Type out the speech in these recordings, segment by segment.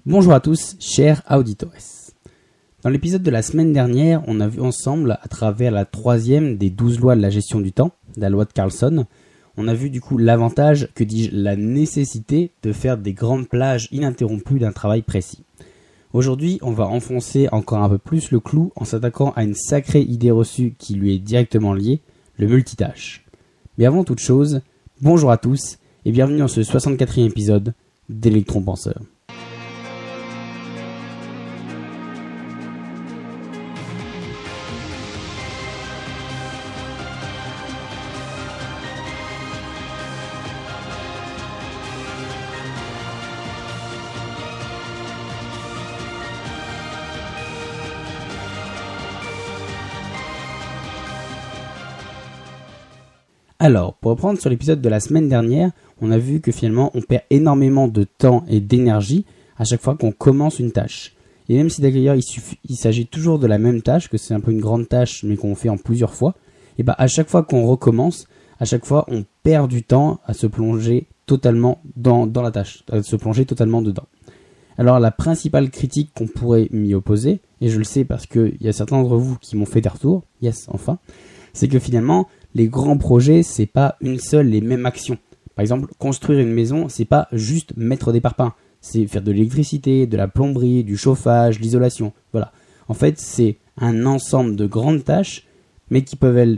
Bonjour à tous, chers auditores. Dans l'épisode de la semaine dernière, on a vu ensemble, à travers la troisième des 12 lois de la gestion du temps, la loi de Carlson, on a vu du coup l'avantage, que dis-je, la nécessité de faire des grandes plages ininterrompues d'un travail précis. Aujourd'hui, on va enfoncer encore un peu plus le clou en s'attaquant à une sacrée idée reçue qui lui est directement liée, le multitâche. Mais avant toute chose, bonjour à tous et bienvenue dans ce 64e épisode d'Electron Penseur. Alors, pour reprendre sur l'épisode de la semaine dernière, on a vu que finalement on perd énormément de temps et d'énergie à chaque fois qu'on commence une tâche. Et même si d'ailleurs il s'agit toujours de la même tâche, que c'est un peu une grande tâche mais qu'on fait en plusieurs fois, et à chaque fois qu'on recommence, à chaque fois on perd du temps à se plonger totalement dans la tâche, à se plonger totalement dedans. Alors la principale critique qu'on pourrait m'y opposer, et je le sais parce qu'il y a certains d'entre vous qui m'ont fait des retours, yes enfin, c'est que finalement les grands projets, c'est pas une seule et même action. Par exemple, construire une maison, c'est pas juste mettre des parpaings. C'est faire de l'électricité, de la plomberie, du chauffage, l'isolation. Voilà. En fait, c'est un ensemble de grandes tâches, mais qui peuvent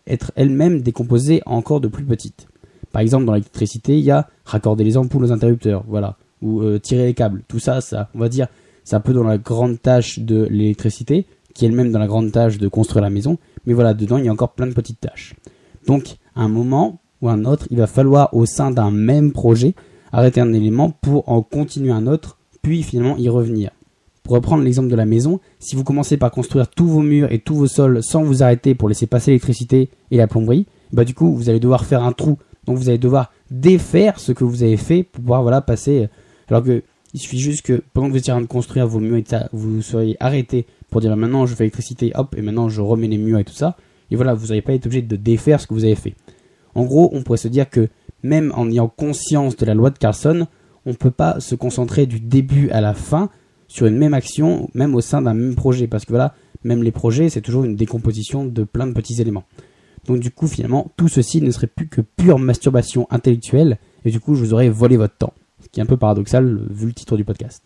être elles-mêmes décomposées en encore de plus petites. Par exemple, dans l'électricité, il y a raccorder les ampoules aux interrupteurs, voilà, ou tirer les câbles. Tout ça, on va dire, c'est un peu dans la grande tâche de l'électricité, qui est elle-même dans la grande tâche de construire la maison. Mais voilà, dedans, il y a encore plein de petites tâches. Donc, à un moment ou un autre, il va falloir, au sein d'un même projet, arrêter un élément pour en continuer un autre, puis finalement y revenir. Pour reprendre l'exemple de la maison, si vous commencez par construire tous vos murs et tous vos sols sans vous arrêter pour laisser passer l'électricité et la plomberie, du coup, vous allez devoir faire un trou. Donc, vous allez devoir défaire ce que vous avez fait pour pouvoir passer. Alors que il suffit juste que pendant que vous étiez en train de construire vos murs, vous soyez arrêté pour dire maintenant je fais l'électricité, hop, et maintenant je remets les murs et tout ça. Et voilà, vous n'allez pas être obligé de défaire ce que vous avez fait. En gros, on pourrait se dire que même en ayant conscience de la loi de Carlson, on ne peut pas se concentrer du début à la fin sur une même action, même au sein d'un même projet. Parce que voilà, même les projets, c'est toujours une décomposition de plein de petits éléments. Donc du coup, finalement, tout ceci ne serait plus que pure masturbation intellectuelle, et du coup, je vous aurais volé votre temps. Ce qui est un peu paradoxal, vu le titre du podcast.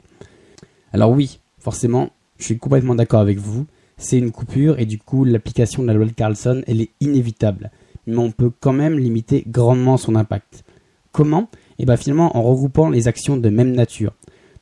Alors oui, forcément, je suis complètement d'accord avec vous, c'est une coupure, et du coup, l'application de la loi de Carlson, elle est inévitable. Mais on peut quand même limiter grandement son impact. Comment ? Finalement, en regroupant les actions de même nature.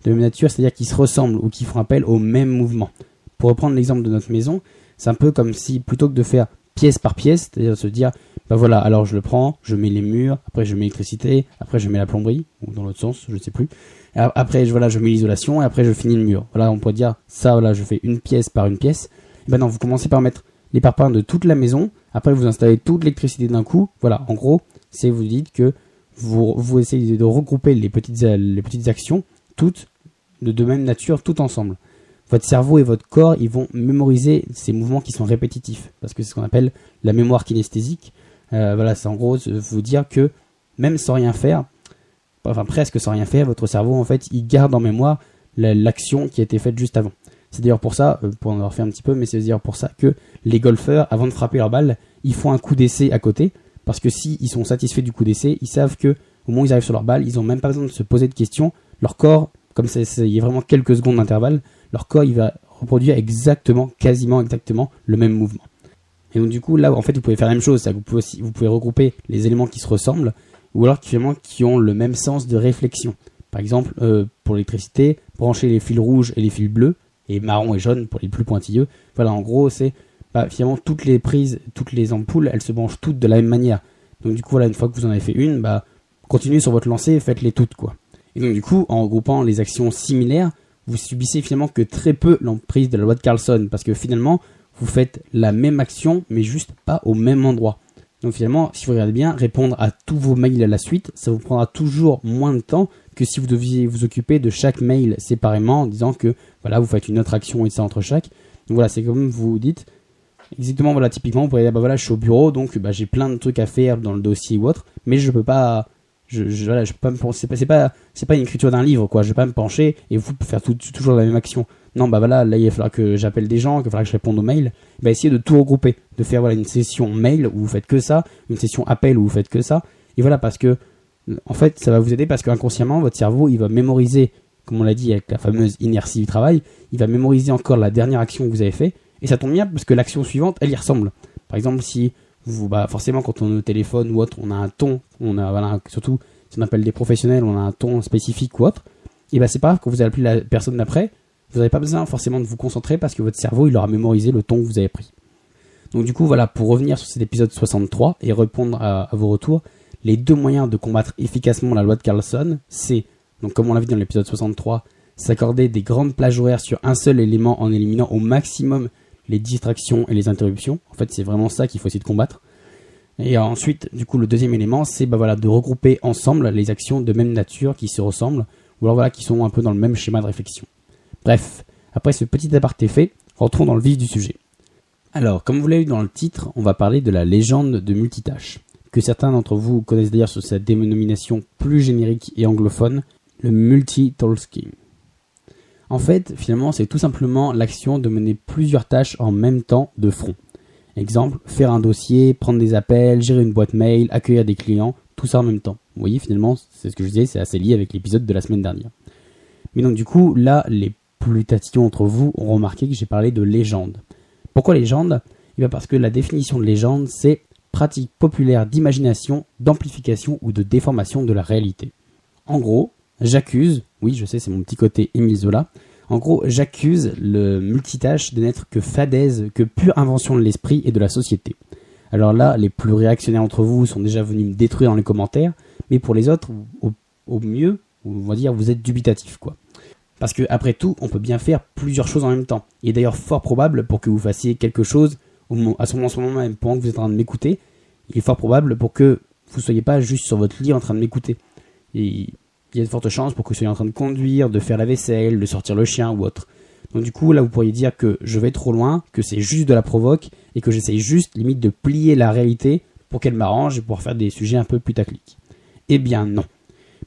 De même nature, c'est-à-dire qui se ressemblent, ou qui font appel au même mouvement. Pour reprendre l'exemple de notre maison, c'est un peu comme si, plutôt que de faire pièce par pièce, c'est-à-dire se dire, voilà, alors je le prends, je mets les murs, après je mets l'électricité, après je mets la plomberie, ou dans l'autre sens, je ne sais plus. Après, je mets l'isolation, et après je finis le mur. Voilà, on pourrait dire, ça, voilà, je fais une pièce par une pièce. Non, vous commencez par mettre les parpaings de toute la maison, après vous installez toute l'électricité d'un coup. Voilà, en gros, vous dites que vous essayez de regrouper les petites actions, toutes de même nature, toutes ensemble. Votre cerveau et votre corps, ils vont mémoriser ces mouvements qui sont répétitifs, parce que c'est ce qu'on appelle la mémoire kinesthésique. C'est en gros vous dire que même sans rien faire, presque sans rien faire, votre cerveau en fait il garde en mémoire l'action qui a été faite juste avant. C'est d'ailleurs pour ça, pour en avoir fait un petit peu, mais c'est d'ailleurs pour ça que les golfeurs, avant de frapper leur balle, ils font un coup d'essai à côté, parce que s'ils sont satisfaits du coup d'essai, ils savent que au moment où ils arrivent sur leur balle, ils n'ont même pas besoin de se poser de questions. Leur corps, comme il y a vraiment quelques secondes d'intervalle, leur corps il va reproduire quasiment exactement le même mouvement. Et donc du coup là en fait vous pouvez faire la même chose, vous pouvez regrouper les éléments qui se ressemblent ou alors qui ont le même sens de réflexion. Par exemple pour l'électricité, brancher les fils rouges et les fils bleus et marron et jaune pour les plus pointilleux. Voilà, en gros c'est finalement toutes les prises, toutes les ampoules, elles se branchent toutes de la même manière. Donc du coup voilà, une fois que vous en avez fait une, continuez sur votre lancée et faites-les toutes quoi. Et donc du coup en regroupant les actions similaires, vous subissez finalement que très peu l'emprise de la loi de Carlson, parce que finalement, vous faites la même action, mais juste pas au même endroit. Donc finalement, si vous regardez bien, répondre à tous vos mails à la suite, ça vous prendra toujours moins de temps que si vous deviez vous occuper de chaque mail séparément, en disant que voilà, vous faites une autre action et ça entre chaque. Donc voilà, c'est comme vous dites, exactement, voilà, typiquement, vous pourriez dire, je suis au bureau, donc j'ai plein de trucs à faire dans le dossier ou autre, mais je peux pas Voilà, je peux pas me pencher, c'est pas une écriture d'un livre, quoi. Je vais pas me pencher et vous faire toujours la même action. Non, bah voilà, là il va falloir que j'appelle des gens, qu'il va falloir que je réponde aux mails. Bah essayez de tout regrouper, de faire voilà une session mail où vous faites que ça, une session appel où vous faites que ça. Et voilà, parce que en fait, ça va vous aider parce qu'inconsciemment, votre cerveau, il va mémoriser, comme on l'a dit avec la fameuse inertie du travail, il va mémoriser encore la dernière action que vous avez fait. Et ça tombe bien parce que l'action suivante, elle y ressemble. Par exemple, si forcément, quand on est au téléphone ou autre, on a un ton, surtout si on appelle des professionnels, on a un ton spécifique ou autre. Et c'est pas grave, quand vous allez appeler la personne d'après, vous n'avez pas besoin forcément de vous concentrer parce que votre cerveau, il aura mémorisé le ton que vous avez pris. Donc du coup, voilà, pour revenir sur cet épisode 63 et répondre à vos retours, les 2 moyens de combattre efficacement la loi de Carlson, c'est, donc comme on l'a vu dans l'épisode 63, s'accorder des grandes plages horaires sur un seul élément en éliminant au maximum les distractions et les interruptions. En fait, c'est vraiment ça qu'il faut essayer de combattre. Et ensuite, du coup, le deuxième élément, c'est de regrouper ensemble les actions de même nature qui se ressemblent, ou alors qui sont un peu dans le même schéma de réflexion. Bref, après ce petit aparté fait, rentrons dans le vif du sujet. Alors, comme vous l'avez vu dans le titre, on va parler de la légende de multitâche, que certains d'entre vous connaissent d'ailleurs sous sa dénomination plus générique et anglophone, le multitasking. En fait, finalement, c'est tout simplement l'action de mener plusieurs tâches en même temps de front. Exemple, faire un dossier, prendre des appels, gérer une boîte mail, accueillir des clients, tout ça en même temps. Vous voyez, finalement, c'est ce que je disais, c'est assez lié avec l'épisode de la semaine dernière. Mais donc du coup, là, les plus tatillons d'entre vous ont remarqué que j'ai parlé de légende. Pourquoi légende ? Parce que la définition de légende, c'est pratique populaire d'imagination, d'amplification ou de déformation de la réalité. En gros, j'accuse, oui je sais c'est mon petit côté Émile Zola, en gros j'accuse le multitâche de n'être que fadaise, que pure invention de l'esprit et de la société. Alors là, les plus réactionnaires d'entre vous sont déjà venus me détruire dans les commentaires, mais pour les autres, au mieux, on va dire vous êtes dubitatifs quoi. Parce que après tout, on peut bien faire plusieurs choses en même temps. Il est d'ailleurs fort probable pour que vous fassiez quelque chose à ce moment même, pendant que vous êtes en train de m'écouter, il est fort probable pour que vous ne soyez pas juste sur votre lit en train de m'écouter. Et il y a de fortes chances pour que vous soyez en train de conduire, de faire la vaisselle, de sortir le chien ou autre. Donc du coup, là, vous pourriez dire que je vais trop loin, que c'est juste de la provoque, et que j'essaye juste, limite, de plier la réalité pour qu'elle m'arrange et pour faire des sujets un peu putaclic. Eh bien non.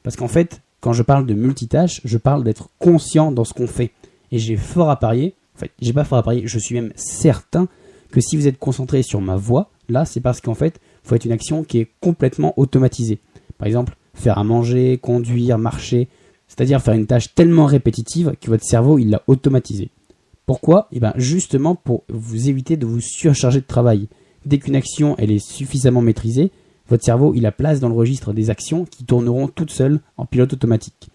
Parce qu'en fait, quand je parle de multitâche, je parle d'être conscient dans ce qu'on fait. Et j'ai fort à parier, je suis même certain que si vous êtes concentré sur ma voix, là, c'est parce qu'en fait, il faut être une action qui est complètement automatisée. Par exemple, faire à manger, conduire, marcher, c'est-à-dire faire une tâche tellement répétitive que votre cerveau, il l'a automatisée. Pourquoi ? Justement pour vous éviter de vous surcharger de travail. Dès qu'une action, elle est suffisamment maîtrisée, votre cerveau, il a place dans le registre des actions qui tourneront toutes seules en pilote automatique.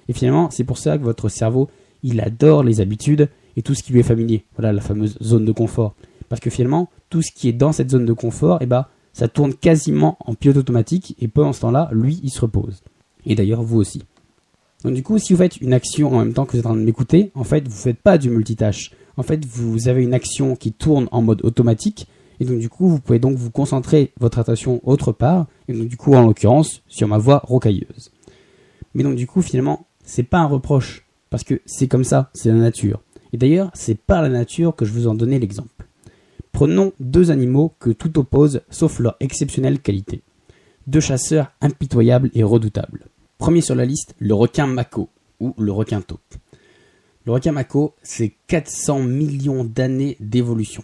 Et finalement, c'est pour ça que votre cerveau, il adore les habitudes et tout ce qui lui est familier. Voilà la fameuse zone de confort. Parce que finalement, tout ce qui est dans cette zone de confort, ça tourne quasiment en pilote automatique et pendant ce temps-là, lui, il se repose. Et d'ailleurs, vous aussi. Donc du coup, si vous faites une action en même temps que vous êtes en train de m'écouter, en fait, vous ne faites pas du multitâche. En fait, vous avez une action qui tourne en mode automatique et donc du coup, vous pouvez donc vous concentrer votre attention autre part et donc du coup, en l'occurrence, sur ma voix rocailleuse. Mais donc du coup, finalement, c'est pas un reproche parce que c'est comme ça, c'est la nature. Et d'ailleurs, c'est par la nature que je vous en donnais l'exemple. Prenons 2 animaux que tout oppose sauf leur exceptionnelle qualité. 2 chasseurs impitoyables et redoutables. Premier sur la liste, le requin mako ou le requin taupe. Le requin mako, c'est 400 millions d'années d'évolution.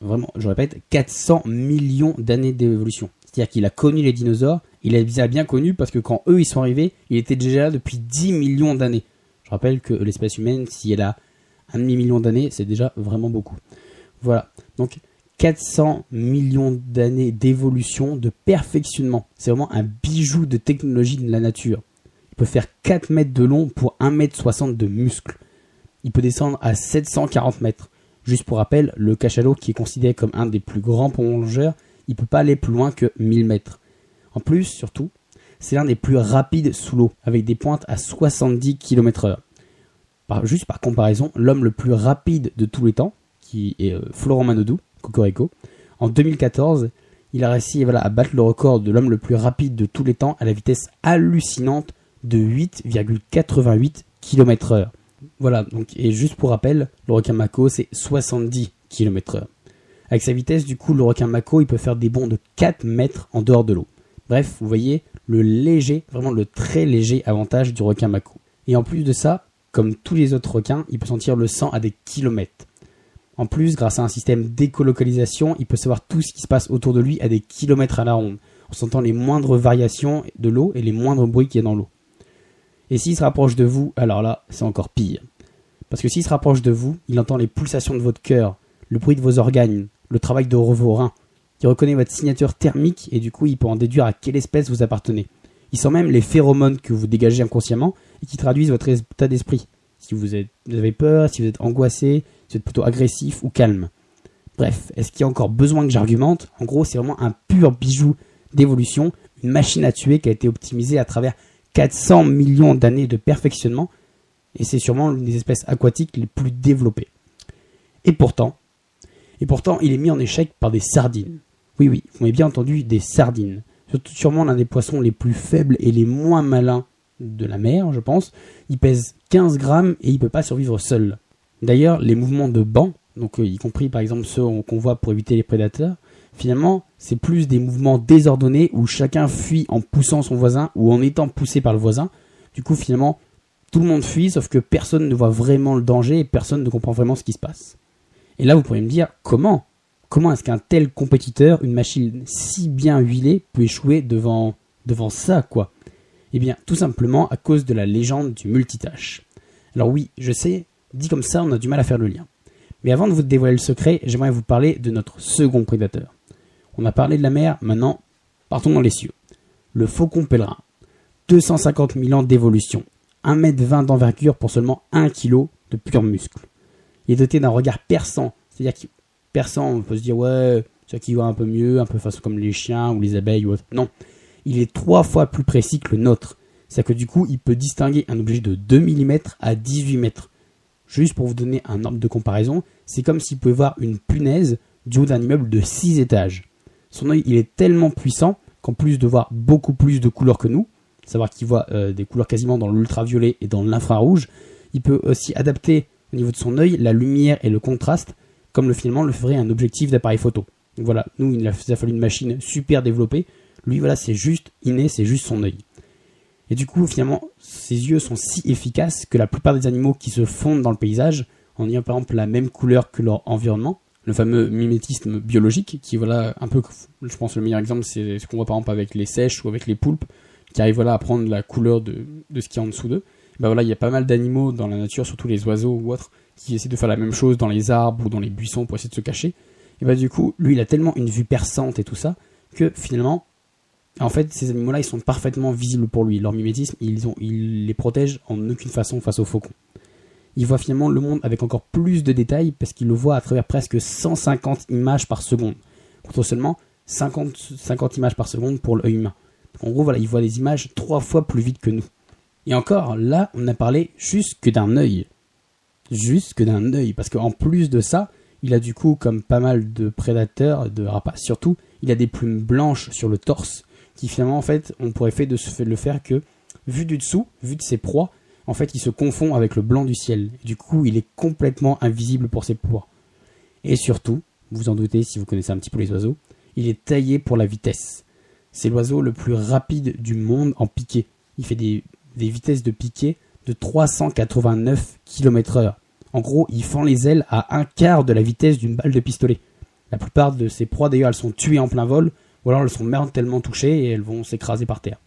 Vraiment, je répète, 400 millions d'années d'évolution. C'est-à-dire qu'il a connu les dinosaures, il les a bien connus parce que quand eux ils sont arrivés, il était déjà là depuis 10 millions d'années. Je rappelle que l'espèce humaine, si elle a 1 demi-million d'années, c'est déjà vraiment beaucoup. Voilà, donc 400 millions d'années d'évolution, de perfectionnement. C'est vraiment un bijou de technologie de la nature. Il peut faire 4 mètres de long pour 1,60 m de muscles. Il peut descendre à 740 mètres. Juste pour rappel, le cachalot qui est considéré comme un des plus grands plongeurs, il ne peut pas aller plus loin que 1000 mètres. En plus, surtout, c'est l'un des plus rapides sous l'eau, avec des pointes à 70 km/h. Juste par comparaison, l'homme le plus rapide de tous les temps, qui est Florent Manodou, Cocorico, en 2014, il a réussi à battre le record de l'homme le plus rapide de tous les temps à la vitesse hallucinante de 8,88 km/h. Voilà, donc, et juste pour rappel, le requin mako, c'est 70 km/h. Avec sa vitesse, du coup, le requin mako, il peut faire des bonds de 4 mètres en dehors de l'eau. Bref, vous voyez, le léger, vraiment le très léger avantage du requin mako. Et en plus de ça, comme tous les autres requins, il peut sentir le sang à des kilomètres. En plus, grâce à un système d'écolocalisation, il peut savoir tout ce qui se passe autour de lui à des kilomètres à la ronde, en sentant les moindres variations de l'eau et les moindres bruits qu'il y a dans l'eau. Et s'il se rapproche de vous, alors là, c'est encore pire. Parce que s'il se rapproche de vous, il entend les pulsations de votre cœur, le bruit de vos organes, le travail de vos reins. Il reconnaît votre signature thermique et du coup, il peut en déduire à quelle espèce vous appartenez. Il sent même les phéromones que vous dégagez inconsciemment et qui traduisent votre état d'esprit. Si vous avez peur, si vous êtes angoissé, si vous êtes plutôt agressif ou calme. Bref, est-ce qu'il y a encore besoin que j'argumente ? En gros, c'est vraiment un pur bijou d'évolution, une machine à tuer qui a été optimisée à travers 400 millions d'années de perfectionnement, et c'est sûrement l'une des espèces aquatiques les plus développées. Et pourtant, il est mis en échec par des sardines. Oui, vous m'avez bien entendu, des sardines. Sûrement l'un des poissons les plus faibles et les moins malins de la mer, je pense. Il pèse 15 grammes et il ne peut pas survivre seul. D'ailleurs, les mouvements de banc, donc y compris par exemple ceux qu'on voit pour éviter les prédateurs, finalement, c'est plus des mouvements désordonnés où chacun fuit en poussant son voisin ou en étant poussé par le voisin. Du coup, finalement, tout le monde fuit, sauf que personne ne voit vraiment le danger et personne ne comprend vraiment ce qui se passe. Et là, vous pourriez me dire, comment est-ce qu'un tel compétiteur, une machine si bien huilée, peut échouer devant ça, quoi ? Eh bien, tout simplement à cause de la légende du multitâche. Alors oui, je sais, dit comme ça, on a du mal à faire le lien. Mais avant de vous dévoiler le secret, j'aimerais vous parler de notre second prédateur. On a parlé de la mer, maintenant, partons dans les cieux. Le faucon pèlerin. 250 000 ans d'évolution. 1,20 m d'envergure pour seulement 1 kg de pur muscle. Il est doté d'un regard perçant, c'est-à-dire qu'il perçant, on peut se dire ouais, c'est qui voit un peu mieux, un peu façon comme les chiens ou les abeilles ou autre. Non, il est 3 fois plus précis que le nôtre. C'est-à-dire que du coup, il peut distinguer un objet de 2 mm à 18 mètres. Juste pour vous donner un ordre de comparaison, c'est comme s'il pouvait voir une punaise du haut d'un immeuble de 6 étages. Son œil, il est tellement puissant qu'en plus de voir beaucoup plus de couleurs que nous, savoir qu'il voit des couleurs quasiment dans l'ultraviolet et dans l'infrarouge, il peut aussi adapter au niveau de son œil la lumière et le contraste, comme finalement le ferait un objectif d'appareil photo. Donc voilà, nous, il a fallu une machine super développée. Lui, voilà, c'est juste inné, c'est juste son œil. Et du coup, finalement, ses yeux sont si efficaces que la plupart des animaux qui se fondent dans le paysage, en ayant par exemple la même couleur que leur environnement, le fameux mimétisme biologique, qui voilà un peu, je pense le meilleur exemple, c'est ce qu'on voit par exemple avec les seiches ou avec les poulpes, qui arrivent voilà à prendre la couleur de ce qu'il y a en dessous d'eux. Ben voilà, il y a pas mal d'animaux dans la nature, surtout les oiseaux ou autres, qui essaient de faire la même chose dans les arbres ou dans les buissons pour essayer de se cacher. Et ben du coup, lui, il a tellement une vue perçante et tout ça, que finalement, en fait, ces animaux-là, ils sont parfaitement visibles pour lui. Leur mimétisme, il les protège en aucune façon face aux faucons. Il voit finalement le monde avec encore plus de détails parce qu'il le voit à travers presque 150 images par seconde, contre seulement 50 images par seconde pour l'œil humain. En gros, voilà, il voit des images 3 fois plus vite que nous. Et encore, là, on a parlé juste que d'un œil. Juste que d'un œil, parce qu'en plus de ça, il a du coup, comme pas mal de prédateurs, de rapaces surtout, il a des plumes blanches sur le torse, qui finalement, en fait, on pourrait le faire que, vu du dessous, vu de ses proies, en fait, il se confond avec le blanc du ciel. Et du coup, il est complètement invisible pour ses proies. Et surtout, vous en doutez si vous connaissez un petit peu les oiseaux, il est taillé pour la vitesse. C'est l'oiseau le plus rapide du monde en piqué. Il fait des vitesses de piqué de 389 km/h. En gros, il fend les ailes à 1/4 de la vitesse d'une balle de pistolet. La plupart de ses proies, d'ailleurs, elles sont tuées en plein vol, ou alors elles sont mortellement touchées et elles vont s'écraser par terre.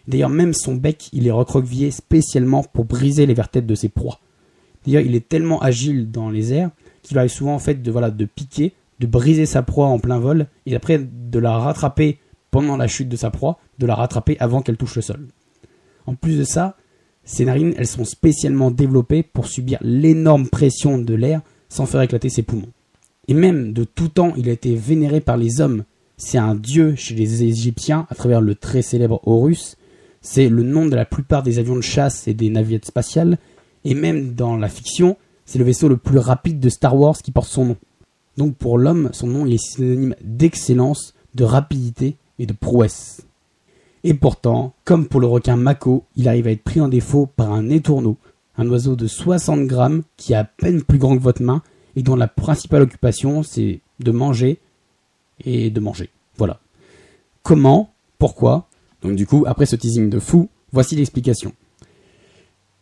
D'ailleurs, même son bec, il est recroquevillé spécialement pour briser les vertèbres de ses proies. D'ailleurs, il est tellement agile dans les airs qu'il arrive souvent en fait de piquer, de briser sa proie en plein vol, et après de la rattraper pendant la chute de sa proie, de la rattraper avant qu'elle touche le sol. En plus de ça, ses narines, elles sont spécialement développées pour subir l'énorme pression de l'air sans faire éclater ses poumons. Et même de tout temps, il a été vénéré par les hommes. C'est un dieu chez les Égyptiens à travers le très célèbre Horus. C'est le nom de la plupart des avions de chasse et des navettes spatiales. Et même dans la fiction, c'est le vaisseau le plus rapide de Star Wars qui porte son nom. Donc pour l'homme, son nom il est synonyme d'excellence, de rapidité et de prouesse. Et pourtant, comme pour le requin mako, il arrive à être pris en défaut par un étourneau, un oiseau de 60 grammes qui est à peine plus grand que votre main et dont la principale occupation c'est de manger et de manger. Voilà. Comment ? Pourquoi ? Donc du coup, après ce teasing de fou, voici l'explication.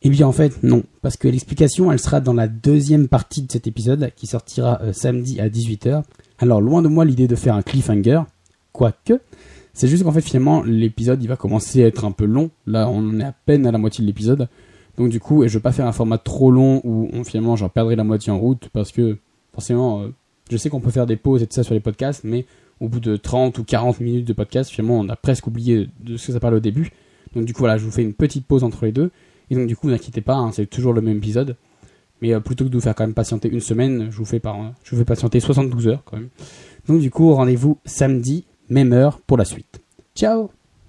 Eh bien en fait, non, parce que l'explication, elle sera dans la deuxième partie de cet épisode, qui sortira samedi à 18h. Alors loin de moi l'idée de faire un cliffhanger, quoique, c'est juste qu'en fait finalement, l'épisode il va commencer à être un peu long. Là, on en est à peine à la moitié de l'épisode. Donc du coup, je vais pas faire un format trop long où finalement j'en perdrai la moitié en route, parce que forcément, je sais qu'on peut faire des pauses et tout ça sur les podcasts, mais au bout de 30 ou 40 minutes de podcast, finalement on a presque oublié de ce que ça parlait au début. Donc du coup voilà, je vous fais une petite pause entre les deux. Et donc du coup, vous inquiétez pas, c'est toujours le même épisode. Mais plutôt que de vous faire quand même patienter une semaine, je vous fais patienter 72 heures quand même. Donc du coup, rendez-vous samedi, même heure pour la suite. Ciao!